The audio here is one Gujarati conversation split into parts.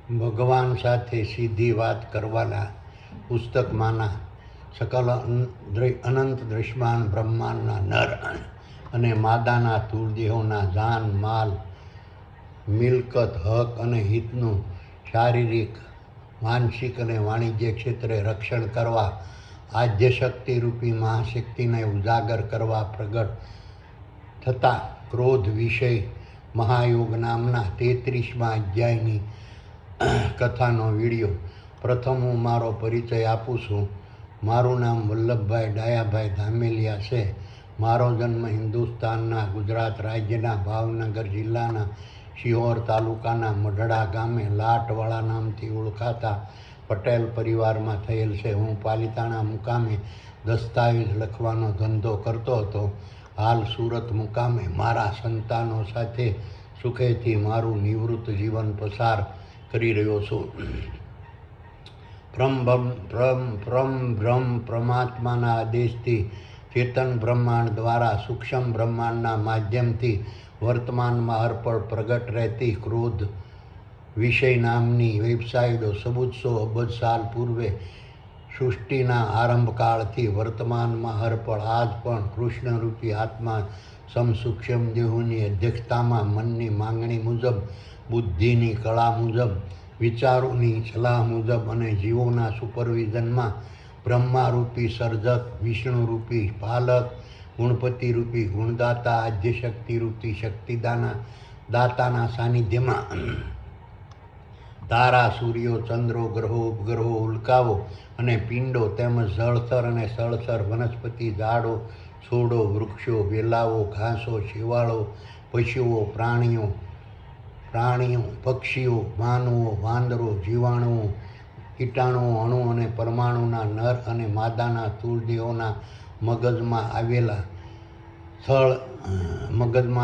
ભગવાન સાથે સીધી વાત કરવાના પુસ્તકમાંના સકલ અનંત દૃશ્યમાન બ્રહ્માંડના નર અને માદાના સ્થૂળદેહોના જાન માલ મિલકત હક અને હિતનું શારીરિક માનસિક અને વાણિજ્ય ક્ષેત્રે રક્ષણ કરવા આદ્યશક્તિરૂપી મહાશક્તિને ઉજાગર કરવા પ્રગટ થતા ક્રોધ વિષય મહાયોગ નામના 33મા અધ્યાયની કથાનો વિડીયો. પ્રથમ હું મારો પરિચય આપું છું. મારું નામ વલ્લભભાઈ ડાયાભાઈ ધામેલિયા છે. મારો જન્મ હિન્દુસ્તાનના ગુજરાત રાજ્યના ભાવનગર જિલ્લાના શિહોર તાલુકાના મઢડા ગામે લાટવાળા નામથી ઓળખાતા પટેલ પરિવારમાં થયેલ છે. હું પાલિતાણા મુકામે દસ્તાવેજ લખવાનો ધંધો કરતો હતો. હાલ સુરત મુકામે મારા સંતાનો સાથે સુખેથી મારું નિવૃત્ત જીવન પસાર કરી રહ્યો છું. બ્રહ્મ પરમાત્માના આદેશથી ચેતન બ્રહ્માંડ દ્વારા સૂક્ષ્મ બ્રહ્માંડના માધ્યમથી વર્તમાનમાં હરપળ પ્રગટ રહેતી ક્રોધ વિષય નામની વેબસાઇટો 1400 અબજ સાલ પૂર્વે સૃષ્ટિના આરંભકાળથી વર્તમાનમાં હરપળ આજ પણ કૃષ્ણરૂપી આત્મા સમસૂક્ષ્મ દેહોની અધ્યક્ષતામાં મનની માંગણી મુજબ, બુદ્ધિની કળા મુજબ, વિચારોની સલાહ મુજબ અને જીવોના સુપરવિઝનમાં બ્રહ્મારૂપી સર્જક, વિષ્ણુરૂપી પાલક, ગુણપતિરૂપી ગુણદાતા, આદ્યશક્તિરૂપી શક્તિદાતાના સાનિધ્યમાં તારા, સૂર્યો, ચંદ્રો, ગ્રહો, ઉપગ્રહો, ઉલ્કાઓ અને પિંડો તેમજ જળચર અને સ્થળચર વનસ્પતિ, ઝાડો, છોડો, વૃક્ષો, વેલાઓ, ઘાસો, શેવાળો, પશુઓ, પ્રાણીઓ, પક્ષીઓ, માનવો, વાંદરો, જીવાણુઓ, કીટાણુઓ, અણુ અને પરમાણુના નર અને માદાના સ્થૂળદેહોના મગજમાં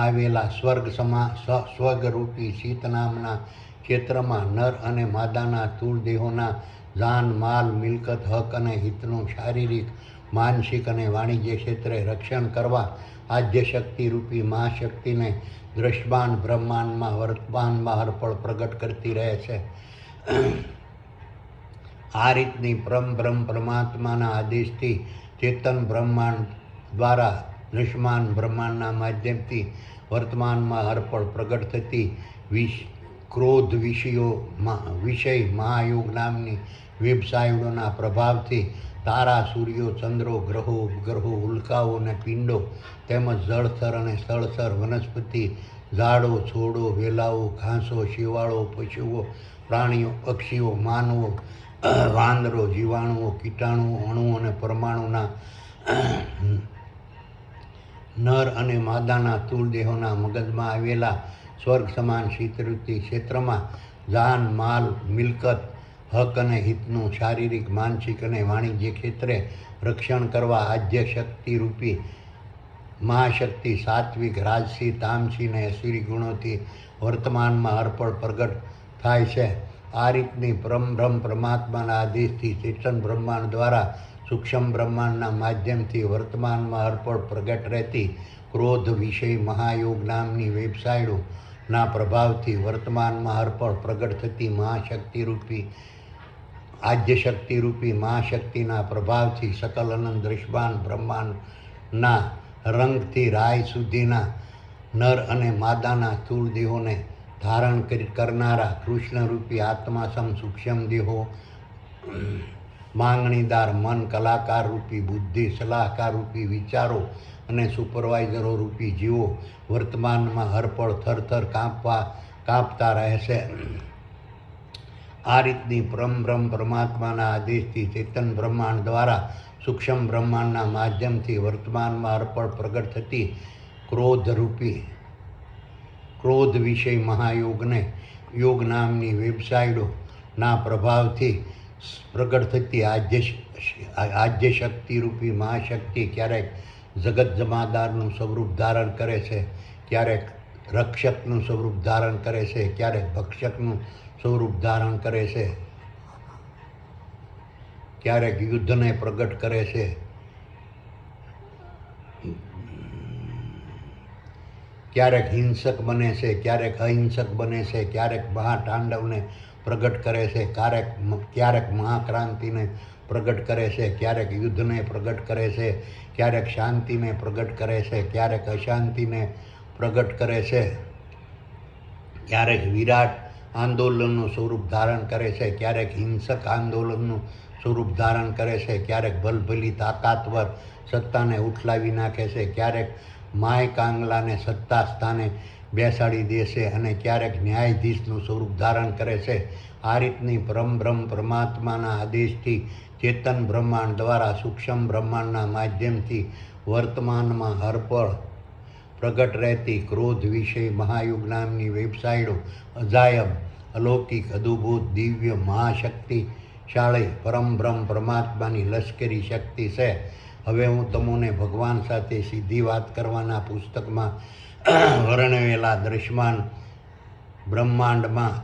આવેલા સ્વર્ગરૂપી ચિત્ત નામના ક્ષેત્રમાં નર અને માદાના સ્થૂળદેહોના જાન માલ મિલકત હક અને હિતનું શારીરિક માનસિક અને વાણિજ્ય ક્ષેત્રે રક્ષણ કરવા આદ્યશક્તિરૂપી મહાશક્તિને દ્રશ્યમાન બ્રહ્માંડમાં વર્તમાનમાં હરપળ પ્રગટ કરતી રહે છે. આ રીતની બ્રહ્મ પરમાત્માના આદેશથી ચેતન બ્રહ્માંડ દ્વારા દૃશ્યમાન બ્રહ્માંડના માધ્યમથી વર્તમાનમાં હરપળ પ્રગટ થતી ક્રોધ વિષય મહાયોગ નામની વેબસાઇટોના પ્રભાવથી તારા, સૂર્યો, ચંદ્રો, ગ્રહો, ઉપગ્રહો, ઉલ્કાઓ અને પિંડો તેમજ જળચર અને સ્થળચર વનસ્પતિ, ઝાડો, છોડો, વેલાઓ, ઘાસો, શેવાળો, પશુઓ, પ્રાણીઓ, પક્ષીઓ, માનવો, વાંદરો, જીવાણુઓ, કીટાણુઓ, અણુ અને પરમાણુના નર અને માદાના સ્થૂળદેહોના મગજમાં આવેલા સ્વર્ગ સમાન શીતૃતિ ક્ષેત્રમાં જાન માલ મિલકત હક અને હિતનું શારીરિક માનસિક અને વાણિજ્ય ક્ષેત્રે રક્ષણ કરવા આદ્યશક્તિરૂપી મહાશક્તિ સાત્વિક, રાજસી, તામસી અને અસુરી ગુણોથી વર્તમાનમાં હરપળ પ્રગટ થાય છે. આ રીતની બ્રહ્મ પરમાત્માના આદેશથી ચેતન બ્રહ્માંડ દ્વારા સૂક્ષ્મ બ્રહ્માંડના માધ્યમથી વર્તમાનમાં હરપળ પ્રગટ રહેતી ક્રોધ વિષય મહાયોગ નામની વેબસાઇટોના પ્રભાવથી વર્તમાનમાં હરપળ પ્રગટ થતી આદ્યશક્તિરૂપી મહાશક્તિના પ્રભાવથી સકલ અનંત દૃશ્યમાન બ્રહ્માંડના રંગથી રાય સુધીના નર અને માદાના સ્થૂળ દેહોને ધારણ કરનારા કૃષ્ણરૂપી આત્મા સૂક્ષ્મ દેહો, માંગણીદાર મન, કલાકારરૂપી બુદ્ધિ, સલાહકારરૂપી વિચારો અને સુપરવાઇઝરો રૂપી જીવો વર્તમાનમાં હરપળ થરથર કાંપતા રહે છે. આ રીતની બ્રહ્મ પરમાત્માના આદેશથી ચેતન બ્રહ્માંડ દ્વારા સૂક્ષ્મ બ્રહ્માંડના માધ્યમથી વર્તમાનમાં હરપળ પ્રગટ થતી ક્રોધ વિષય મહાયોગ નામની વેબસાઇટોના પ્રભાવથી પ્રગટ થતી આદ્યશક્તિરૂપી મહાશક્તિ ક્યારેક જગત જમાદારનું સ્વરૂપ ધારણ કરે છે, ક્યારેક રક્ષકનું સ્વરૂપ ધારણ કરે છે, ક્યારેક ભક્ષકનું સ્વરૂપ ધારણ કરે છે, ક્યારેક યુદ્ધને પ્રગટ કરે છે, ક્યારેક હિંસક બને છે, ક્યારેક અહિંસક બને છે, ક્યારેક મહાતાંડવને પ્રગટ કરે છે, ક્યારેક મહાક્રાંતિને પ્રગટ કરે છે, ક્યારેક યુદ્ધને પ્રગટ કરે છે, ક્યારેક શાંતિને પ્રગટ કરે છે, ક્યારેક અશાંતિને પ્રગટ કરે છે, ક્યારેક વિરાટ આંદોલનનું સ્વરૂપ ધારણ કરે છે, ક્યારેક હિંસક આંદોલનનું સ્વરૂપ ધારણ કરે છે, ક્યારેક ભલભલી તાકાતવર સત્તાને ઉઠલાવી નાખે છે, ક્યારેક માય કાંગલાને સત્તા સ્થાને બેસાડી દે છે અને ક્યારેક ન્યાયાધીશનું સ્વરૂપ ધારણ કરે છે. આ રીતની બ્રહ્મ પરમાત્માના આદેશથી ચેતન બ્રહ્માંડ દ્વારા સૂક્ષ્મ બ્રહ્માંડના માધ્યમથી વર્તમાનમાં હરપળ પ્રગટ રહેતી ક્રોધ વિષય મહાયુગ નામની વેબસાઇટો અજાયબ, અલૌકિક, અદભુત, દિવ્ય, મહાશક્તિશાળી પરમબ્રહ્મ પરમાત્માની લશ્કરી શક્તિ છે. હવે હું તમને ભગવાન સાથે સીધી વાત કરવાના પુસ્તકમાં વર્ણવેલા દ્રશ્યમાન બ્રહ્માંડમાં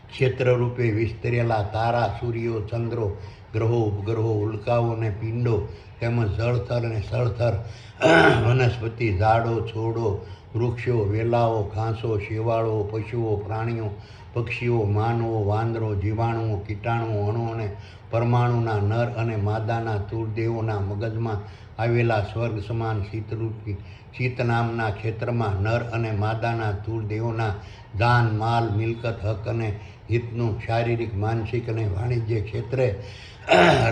ક્ષેત્રરૂપે વિસ્તરેલા તારા, સૂર્યો, ચંદ્રો, ગ્રહો, ઉપગ્રહો, ઉલ્કાઓ અને પિંડો તેમજ જળથર અને સ્થળથર વનસ્પતિ, ઝાડો, છોડો, વૃક્ષો, વેલાઓ, ઘાસો, શેવાળો, પશુઓ, પ્રાણીઓ, પક્ષીઓ, માનવો, વાંદરો, જીવાણુઓ, કીટાણુઓ, અણુ અને પરમાણુના નર અને માદાના તુર્દેવોના મગજમાં આવેલા સ્વર્ગ સમાન શીતરૂપી ચિત્ત નામના ક્ષેત્રમાં નર અને માદાના તુર્દેવોના જાન, માલ, મિલકત, હક અને હિતનું શારીરિક, માનસિક અને વાણિજ્ય ક્ષેત્રે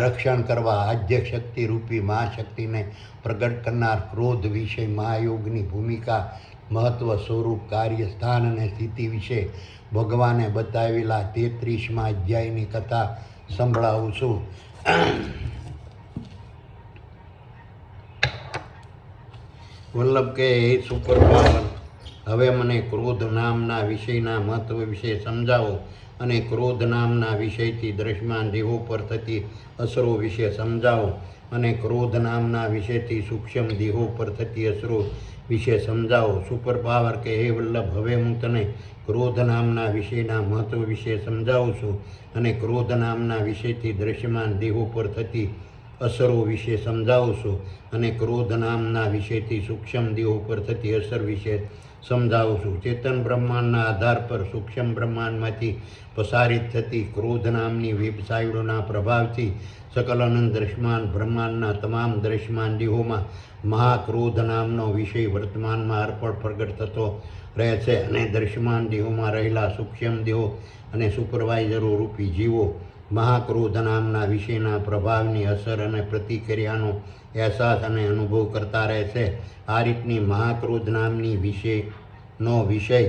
રક્ષણ કરવા આદ્ય શક્તિ રૂપી મહાશક્તિને પ્રગટ કરનાર ક્રોધ વિષય મહાયોગની ભૂમિકા, મહત્વ, સ્વરૂપ, કાર્ય, સ્થાન અને સ્થિતિ વિશે ભગવાને બતાવેલા 33મા અધ્યાયની કથા સંભળાવું છું. વલ્લભ કહે, હે સુપર પાવર, હવે મને ક્રોધ નામના વિષયના મહત્વ વિશે સમજાવો અને ક્રોધ નામના વિષયથી દ્રશ્યમાન દેહો પર થતી અસરો વિશે સમજાવો અને ક્રોધ નામના વિષયથી સૂક્ષ્મ દેહો પર થતી અસરો વિશે સમજાવો. સુપર પાવર કે હે વલ્લભ, હવે હું તને ક્રોધ નામના વિષયના મહત્વ વિશે સમજાવું છું અને ક્રોધ નામના વિષયથી દ્રશ્યમાન દેહો પર થતી અસરો વિશે સમજાવું છું અને ક્રોધ નામના વિષયથી સૂક્ષ્મ દેહો પર થતી અસર વિશે સમજાવું છું. ચેતન બ્રહ્માંડના આધાર પર સૂક્ષ્મ બ્રહ્માંડમાંથી પસારિત થતી ક્રોધ નામની વેબસાઇટોના પ્રભાવથી સકલ અનંત દ્રશ્યમાન બ્રહ્માંડના તમામ દ્રશ્યમાન દેહોમાં મહાક્રોધ નામનો વિષય વર્તમાનમાં અર્પણ પ્રગટ થતો રહે છે અને દ્રશ્યમાન દેહોમાં રહેલા સૂક્ષ્મ દેહો અને સુપરવાઇઝરો રૂપી જીવો મહાક્રોધ નામના વિષયના પ્રભાવની અસર અને પ્રતિક્રિયાનો અહેસાસ અને અનુભવ કરતા રહે છે. આ રીતની મહાક્રોધ નામની વિષય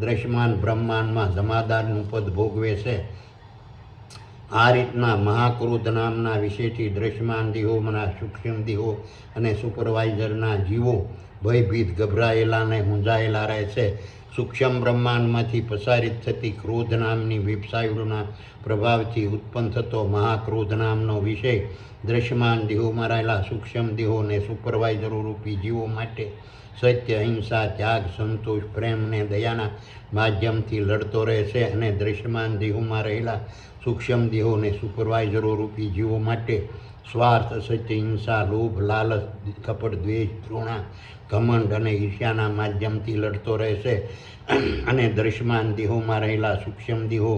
દ્રશ્યમાન બ્રહ્માંડમાં જમાદારનું પદ ભોગવે છે. આ રીતના મહાક્રોધ નામના વિષયથી દ્રશ્યમાન દેહોના સૂક્ષ્મ દેહો અને સુપરવાઇઝરના જીવો ભયભીત, ગભરાયેલા અને મૂંઝાયેલા રહે છે. સૂક્ષ્મ બ્રહ્માંડમાંથી પસારિત થતી ક્રોધ નામની વેબસાઇટોના પ્રભાવથી ઉત્પન્ન થતો મહાક્રોધ નામનો વિષય દ્રશ્યમાન દેહોમાં રહેલા સૂક્ષ્મ દેહો અને સુપરવાઇઝરો રૂપી જીવો માટે સત્ય, અહિંસા, ત્યાગ, સંતોષ, પ્રેમ અને દયાના માધ્યમથી લડતો રહે છે અને દ્રશ્યમાન દેહોમાં રહેલા સૂક્ષ્મ દેહો અને સુપરવાઇઝરો રૂપી જીવો માટે સ્વાર્થ, અસત્ય, હિંસા, લોભ, લાલચ, કપટ, દ્વેષ, ઘૃણા, ઘમંડ અને ઈર્ષ્યાના માધ્યમથી લડતો રહે છે અને દ્રશ્યમાન દેહોમાં રહેલા સૂક્ષ્મ દેહો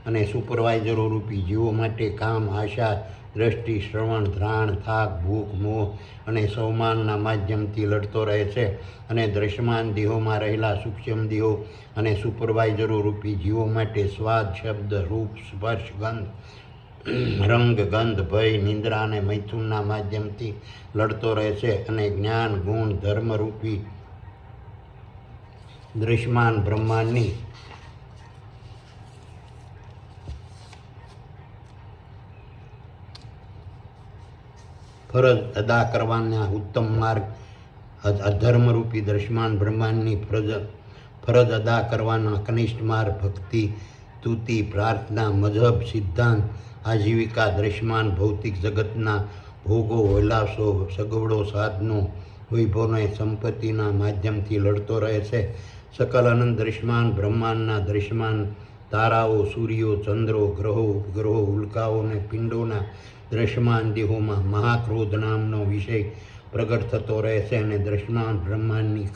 અને સુપરવાઇઝરો રૂપી જીવો માટે કામ, આશા, દ્રષ્ટિ, શ્રવણ, ધ્રાણ, થાક, ભૂખ, મોહ અને સૌમાનના માધ્યમથી લડતો રહે છે અને દ્રશ્યમાન દેહોમાં રહેલા સૂક્ષ્મ દેહો અને સુપરવાઇઝરો રૂપી જીવો માટે સ્વાદ, શબ્દ, રૂપ, સ્પર્શ, ગંધ, રંગ, ગંધ, ભય, નિંદ્રા અને મૈથુનના માધ્યમથી લડતો રહે છે અને જ્ઞાન, ગુણ, ધર્મ રૂપી દ્રશ્યમાન બ્રહ્માંડની ફરજ અદા કરવાના ઉત્તમ માર્ગ, અધર્મરૂપી દ્રશ્યમાન બ્રહ્માંડની ફરજ અદા કરવાના કનિષ્ઠ માર્ગ, ભક્તિ, સ્તુતિ, પ્રાર્થના, મઝહબ, સિદ્ધાંત, આજીવિકા, દ્રશ્યમાન ભૌતિક જગતના ભોગો, વિલાસો, સગવડો, સાધનો, વૈભવને સંપત્તિના માધ્યમથી લડતો રહે છે. સકલ અનંત દ્રશ્યમાન બ્રહ્માંડના દ્રશ્યમાન તારાઓ, સૂર્યો, ચંદ્રો, ગ્રહો, ઉપગ્રહો, ઉલ્કાઓ અને પિંડોના દ્રશ્યમાન દેહોમાં મહાક્રોધ નામનો વિષય પ્રગટ થતો રહે છે અને દ્રશ્યમાન બ્રહ્માંડની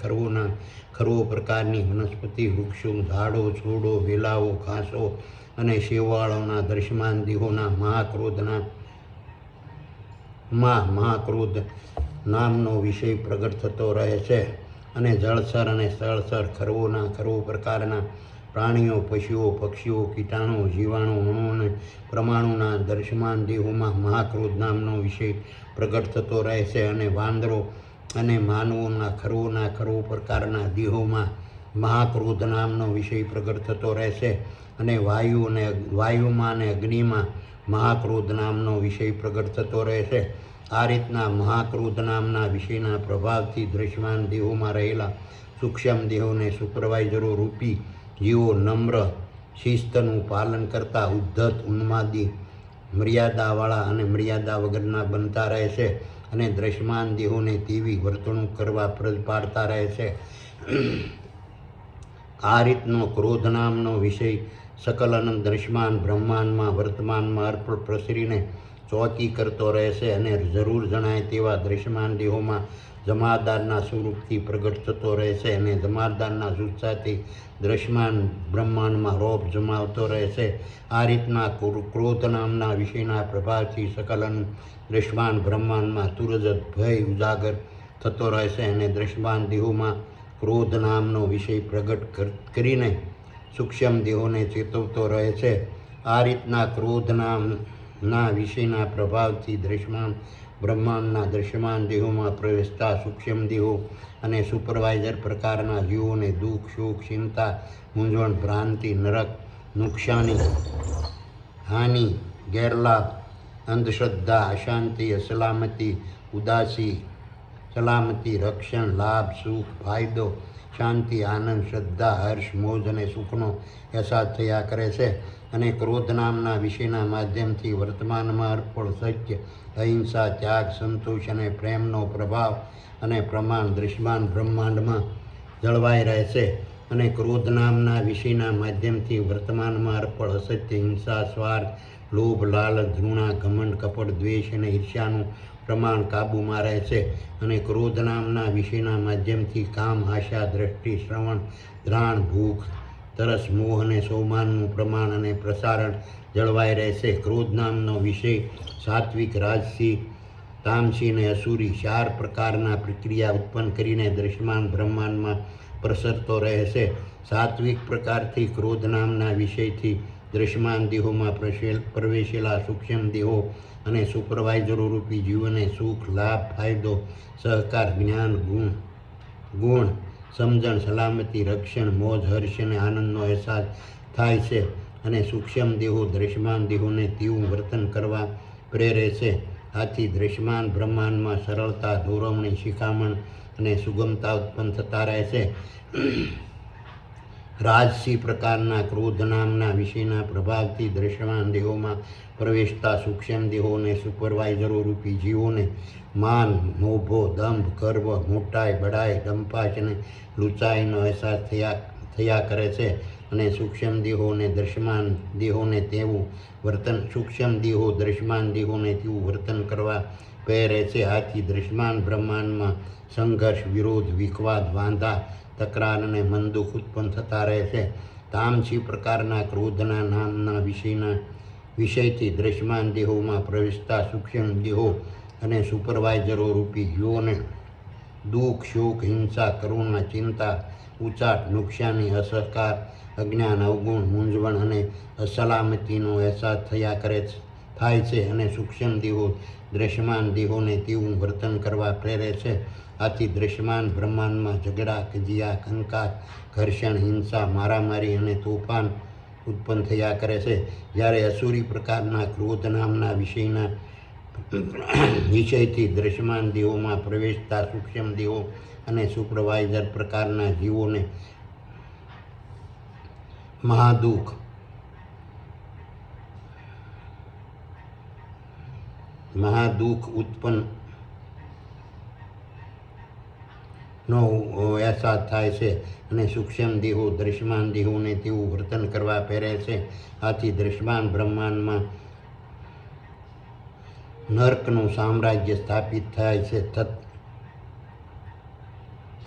ખરવો પ્રકારની વનસ્પતિ, વૃક્ષો, ઝાડો, છોડો, વેલાઓ, ઘાસો અને શેવાળોના દ્રશ્યમાન દેહોના મહાક્રોધ નામનો વિષય પ્રગટ થતો રહે છે અને જળચર અને સ્થળચર ખરવો પ્રકારના પ્રાણીઓ, પશુઓ, પક્ષીઓ, કીટાણુ, જીવાણુ, અણુ અને પરમાણુના દ્રશ્યમાન દેહોમાં મહાક્રોધ નામનો વિષય પ્રગટ થતો રહે છે અને વાંદરો અને માનવોના ખરવો પ્રકારના દેહોમાં મહાક્રોધ નામનો વિષય પ્રગટ થતો રહે છે અને વાયુમાં અને અગ્નિમાં મહાક્રોધ નામનો વિષય પ્રગટ થતો રહે છે. આ રીતના મહાક્રોધ નામના વિષયના પ્રભાવથી દ્રશ્યમાન દેહોમાં રહેલા સૂક્ષ્મ દેહોને સુપરવાઇઝરો રૂપી જીવો નમ્ર, શિસ્તનું પાલન કરતા, ઉદ્ધત, ઉન્માદી, મર્યાદાવાળા અને મર્યાદા વગરના બનતા રહે છે અને દ્રશ્યમાન દેહોને તેવી વર્તણૂક કરવા પાડતા રહે છે. આ રીતનો ક્રોધ નામનો વિષય સકલ અનંત દ્રશ્યમાન બ્રહ્માંડમાં વર્તમાનમાં પ્રસરીને ચોકી કરતો રહે છે અને જરૂર જણાય તેવા દ્રશ્યમાન દેહોમાં જમાદારના સ્વરૂપથી પ્રગટ થતો રહે છે અને જમાદારના જુસ્સાથી દ્રશ્યમાન બ્રહ્માંડમાં રોપ જમાવતો રહે છે. આ રીતના ક્રોધ નામના વિષયના પ્રભાવથી સકલ અનંત દ્રશ્યમાન બ્રહ્માંડમાં તુરજત ભય ઉજાગર થતો રહે છે અને દ્રશ્યમાન દેહોમાં ક્રોધ નામનો વિષય પ્રગટ કરીને સૂક્ષ્મ દેહોને ચેતવતો રહે છે. આ રીતના ક્રોધ નામના વિષયના પ્રભાવથી દ્રશ્યમાન બ્રહ્માંડના દ્રશ્યમાન દેહોમાં પ્રવેશતા સૂક્ષ્મ દેહો અને સુપરવાઇઝર પ્રકારના જીવોને દુઃખ, શોક, ચિંતા, મૂંઝવણ, ભ્રાંતિ, નરક, નુકસાની, હાનિ, ગેરલાભ, અંધશ્રદ્ધા, અશાંતિ, અસલામતી, ઉદાસી, સલામતી, રક્ષણ, લાભ, સુખ, ફાયદો, શાંતિ, આનંદ, શ્રદ્ધા, હર્ષ, મોજ અને સુખનો અહેસાસ થયા કરે છે અને ક્રોધ નામના વિષયના માધ્યમથી વર્તમાનમાં અર્પણ, સત્ય, અહિંસા, ત્યાગ, સંતોષ અને પ્રેમનો પ્રભાવ અને પ્રમાણ દ્રશ્યમાન બ્રહ્માંડમાં જળવાઈ રહે છે અને ક્રોધ નામના વિષયના માધ્યમથી વર્તમાનમાં અર્પણ, અસત્ય, હિંસા, સ્વાર્થ, લોભ, લાલચ, ઘૃણા, ઘમંડ, કપટ, દ્વેષ અને ઈર્ષ્યાનું પ્રમાણ કાબૂમાં રહે છે અને ક્રોધ નામના વિષયના માધ્યમથી કામ, આશા, દ્રષ્ટિ, શ્રવણ, ધ્રાણ, ભૂખ, તરસ, મોહ અને સૌમાનનું પ્રમાણ અને પ્રસારણ જળવાઈ રહે છે. ક્રોધ નામનો વિષય સાત્વિક, રાજસી, તામસી અને અસુરી 4 પ્રકારના પ્રક્રિયા ઉત્પન્ન કરીને દ્રશ્યમાન બ્રહ્માંડમાં પ્રસરતો રહે છે. સાત્વિક પ્રકારથી ક્રોધ નામના વિષયથી દ્રશ્યમાન દેહોમાં પ્રવેશેલા સૂક્ષ્મ દેહો અને સુપરવાઇઝરો રૂપી જીવોને સુખ, લાભ, ફાયદો, સહકાર, જ્ઞાન, ગુણ, સમજણ, સલામતી, રક્ષણ, મોજ, હર્ષ અને આનંદનો અહેસાસ થાય છે અને સૂક્ષ્મ દેહો દ્રશ્યમાન દેહોને તેવું વર્તન કરવા પ્રેરે છે. આથી દ્રશ્યમાન બ્રહ્માંડમાં સરળતા, દોરવણી, શિખામણ અને સુગમતા ઉત્પન્ન થતા રહે છે. રાજસી પ્રકારના ક્રોધ નામના વિષયના પ્રભાવથી દ્રશ્યમાન દેહોમાં પ્રવેશતા સૂક્ષ્મ દેહો અને સુપરવાઇઝરો રૂપી જીવોને માન, મોભો, દંભ, ગર્વ, મોટાઈ, બડાઈ, દંપાચ અને લુચાઈનો અહેસાસ થયા કરે છે અને સૂક્ષ્મ દેહો દ્રશ્યમાન દેહોને તેવું વર્તન કરવા પ્રેરે છે. આથી દ્રશ્યમાન બ્રહ્માંડમાં સંઘર્ષ, વિરોધ, વિખવાદ, વાંધા, તકરાર અને મનદુખ ઉત્પન્ન થતા રહે છે. તામસી પ્રકારના ક્રોધના નામના વિષયથી દ્રશ્યમાન દેહોમાં પ્રવેશતા સૂક્ષ્મ દેહો અને સુપરવાઇઝરો રૂપી જીવોને દુઃખ, શોક, હિંસા, કરુણા, ચિંતા, ઉચાટ, નુકસાની, અસહકાર, અજ્ઞાન, અવગુણ, મૂંઝવણ અને અસલામતીનો અહેસાસ થાય છે અને સૂક્ષ્મ દેહો દ્રશ્યમાન દેહોને તેવું વર્તન કરવા પ્રેરે છે. આથી દ્રશ્યમાન બ્રહ્માંડમાં ઝઘડા, કજિયા, કંકાસ, ઘર્ષણ, હિંસા, મારામારી અને તોફાન ઉત્પન્ન થયા કરે છે. જ્યારે અસુરી પ્રકારના ક્રોધ નામના વિષયથી દ્રશ્યમાન દેહોમાં પ્રવેશતા સૂક્ષ્મ દેહો અને સુપરવાઇઝર પ્રકારના જીવોને મહાદુઃખ ઉત્પન્ન નો અહેસાસ થાય છે અને સૂક્ષ્મ દેહો દ્રશ્યમાન દેહોને તેવું વર્તન કરવા પ્રેરે છે. આથી દ્રશ્યમાન બ્રહ્માંડમાં નર્કનું સામ્રાજ્ય સ્થાપિત થાય છે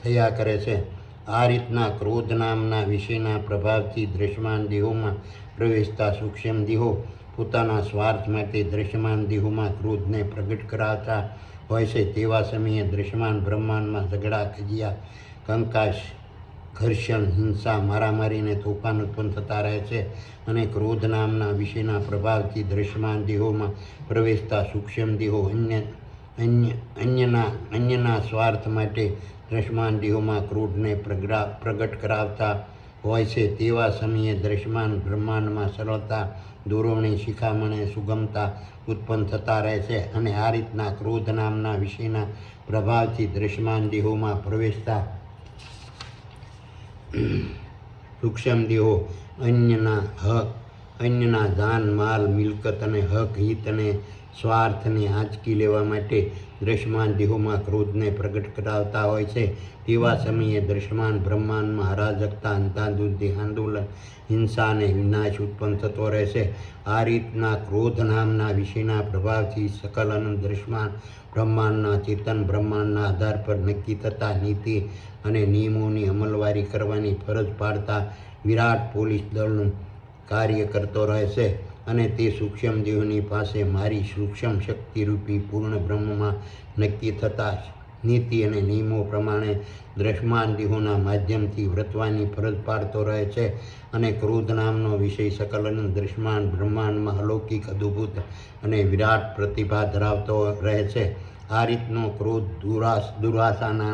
થયા કરે છે. આ રીતના ક્રોધ નામના વિષયના પ્રભાવથી દ્રશ્યમાન દેહોમાં પ્રવેશતા સૂક્ષ્મ દેહો પોતાના સ્વાર્થ માટે દ્રશ્યમાન દેહોમાં ક્રોધને પ્રગટ કરાવતા હોય છે. તેવા સમયે દ્રશ્યમાન બ્રહ્માંડમાં ઝઘડા, કજિયા, કંકાસ, ઘર્ષણ, હિંસા, મારામારીને તોફાન ઉત્પન્ન થતા રહે છે. અને ક્રોધ નામના વિષયના પ્રભાવથી દ્રશ્યમાન દેહોમાં પ્રવેશતા સૂક્ષ્મ દેહો અન્યના સ્વાર્થ માટે દ્રશ્યમાન દેહોમાં ક્રોધને પ્રગટ કરાવતા હોય છે. તેવા સમયે દ્રશ્યમાન બ્રહ્માંડમાં સરળતા, દોરવણી, શિખામણે, સુગમતા ઉત્પન્ન થતા રહે છે. અને આ રીતના ક્રોધ નામના વિષયના પ્રભાવથી દ્રશ્યમાન દેહોમાં પ્રવેશતા સૂક્ષ્મ દેહો અન્યના જાન, માલ, મિલકત અને હક, હિત અને સ્વાર્થને આંચકી લેવા માટે દ્રશ્યમાન દેહોમાં ક્રોધને પ્રગટ કરાવતા હોય છે. તેવા સમયે દ્રશ્યમાન બ્રહ્માંડમાં અરાજકતા, અંધાધૂંધી, આંદોલન, હિંસા અને વિનાશ ઉત્પન્ન થતો રહે છે. આ રીતના ક્રોધ નામના વિષયના પ્રભાવથી સકલ અનંત દ્રશ્યમાન બ્રહ્માંડના ચેતન બ્રહ્માંડના આધાર પર નક્કી થતા નીતિ અને નિયમોની અમલવારી કરવાની ફરજ પાડતા વિરાટ પોલીસ દળનું કાર્ય કરતો રહે છે. અને તે સૂક્ષ્મ દેહોની પાસે મારી સૂક્ષ્મ શક્તિરૂપી પૂર્ણ બ્રહ્મમાં નક્કી થતા નીતિ અને નિયમો પ્રમાણે દ્રશ્યમાન દેહોના માધ્યમથી વર્તવાની ફરજ પાડતો રહે છે. અને ક્રોધ નામનો વિષય સકલ અનંત દ્રશ્યમાન બ્રહ્માંડમાં અલૌકિક, અદ્ભુત અને વિરાટ પ્રતિભા ધરાવતો રહે છે. આ રીતનો ક્રોધ દુર્વાસાના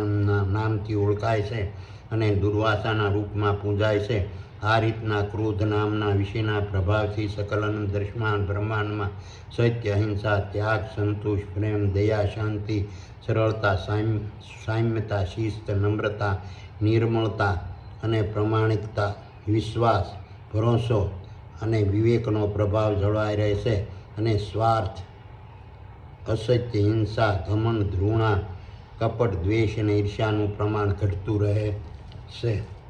નામથી ઓળખાય છે અને દુર્વાસાના રૂપમાં પૂજાય છે. આ રીતના ક્રોધ નામના વિષયના પ્રભાવથી સકલ અનંત દ્રશ્યમાન બ્રહ્માંડમાં સત્ય, અહિંસા, ત્યાગ, સંતોષ, પ્રેમ, દયા, શાંતિ, સરળતા, સામ્યતા, શિસ્ત, નમ્રતા, નિર્મળતા અને પ્રામાણિકતા, વિશ્વાસ, ભરોસો અને વિવેકનો પ્રભાવ જળવાઈ રહે છે. અને સ્વાર્થ, અસત્ય, હિંસા, ઘમંડ, ઘૃણા, કપટ, દ્વેષ અને ઈર્ષ્યાનું પ્રમાણ ઘટતું રહે છે.